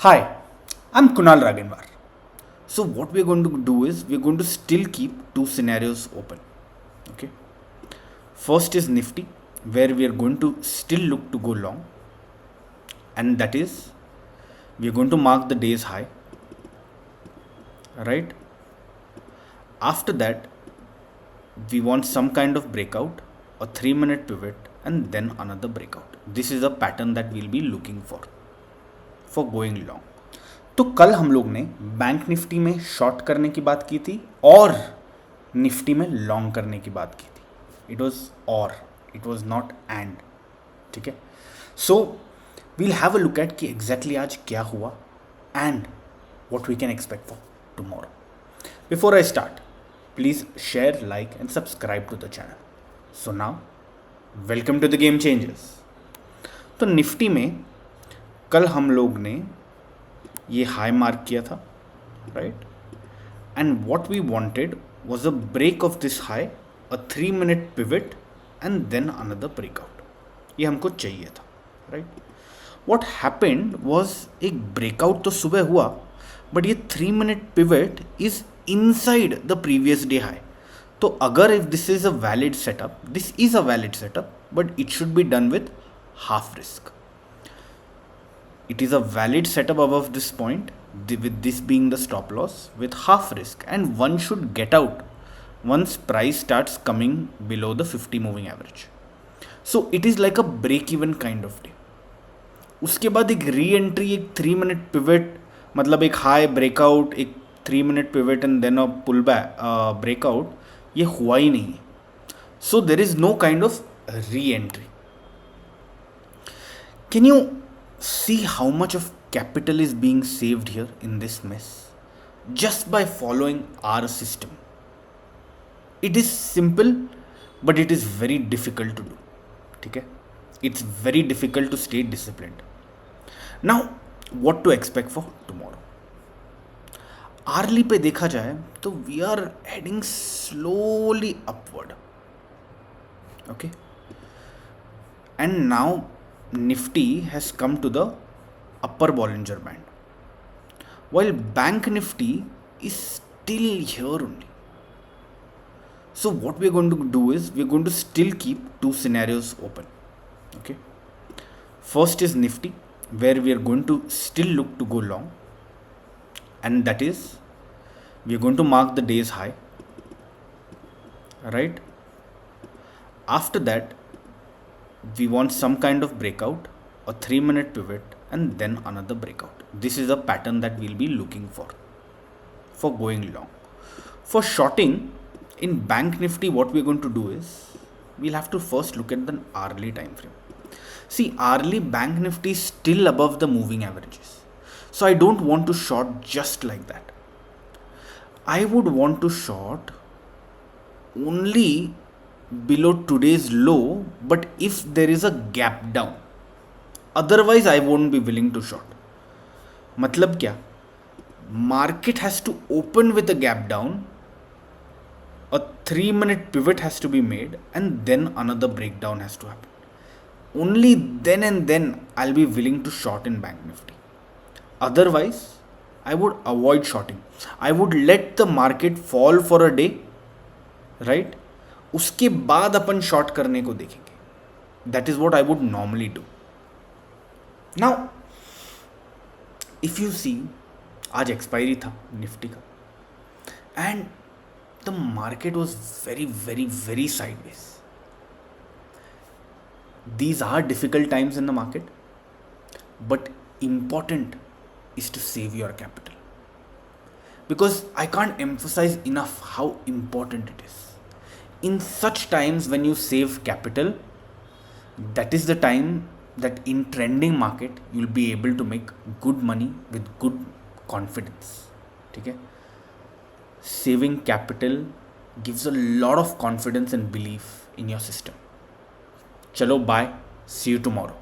Hi, I'm Kunal Raginwar. So what we're going to do is we're going to still keep two scenarios open. Okay. First is Nifty, where we are going to still look to go long, and that is we are going to mark the day's high. Right. After that, we want some kind of breakout, a 3 minute pivot, and then another breakout. This is a pattern that we'll be looking for going long. तो कल हम लोग ने bank Nifty में short करने की बात की थी और निफ्टी में लॉन्ग करने की बात की थी. It was not and. ठीक है. So we'll have a look at कि एग्जैक्टली आज क्या हुआ and what we can expect for tomorrow. Before I start, please share, like and subscribe to the channel. So now welcome to the game changers. तो निफ्टी में कल हम लोग ने ये हाई मार्क किया था, right, and what we wanted was a break of this high, a 3 minute pivot and then another breakout. ये हमको चाहिए था, राइट. व्हाट हैपेंड वाज एक ब्रेकआउट तो सुबह हुआ, बट ये 3 minute pivot is inside the previous day high. तो अगर if this is a valid setup, this is a valid setup, but it should be done with half risk. It is a valid setup above this point, with this being the stop loss, with half risk, and one should get out once price starts coming below the 50 moving average. So it is like a break even kind of day. उसके बाद एक re entry, एक 3 minute pivot, मतलब एक high breakout, एक 3 minute pivot and then a pullback breakout, ये हुआ ही नहीं है. So there is no kind of reentry. Can you see how much of capital is being saved here in this mess just by following our system? It is simple, but it is very difficult to do. ठीक है. It's very difficult to stay disciplined. Now, what to expect for tomorrow? Early पे देखा जाए तो we are heading slowly upward. Okay. And now Nifty has come to the upper Bollinger Band, while Bank Nifty is still here only. So what we are going to do is we are going to still keep two scenarios open. Okay. First is Nifty, where we are going to still look to go long, and that is we are going to mark the day's high. Right. After that, we want some kind of breakout, a 3 minute pivot, and then another breakout. This is a pattern that we'll be looking for going long. For shorting in Bank Nifty, what we're going to do is we'll have to first look at the hourly time frame. See, hourly Bank Nifty is still above the moving averages, so I don't want to short just like that. I would want to short only below today's low, but if there is a gap down, otherwise I won't be willing to short. मतलब क्या, market has to open with a gap down, a 3 minute pivot has to be made, and then another breakdown has to happen. Only then and then I'll be willing to short in Bank Nifty. Otherwise I would avoid shorting. I would let the market fall for a day, right? उसके बाद अपन short करने को देखेंगे. That is what I would normally do. Now if you see, आज expiry था Nifty का and the market was very very very sideways. These are difficult times in the market, but important is to save your capital, because I can't emphasise enough how important it is. In such times when you save capital, that is the time that in trending market you'll be able to make good money with good confidence. ठीक है. Saving capital gives a lot of confidence and belief in your system. चलो, bye, see you tomorrow.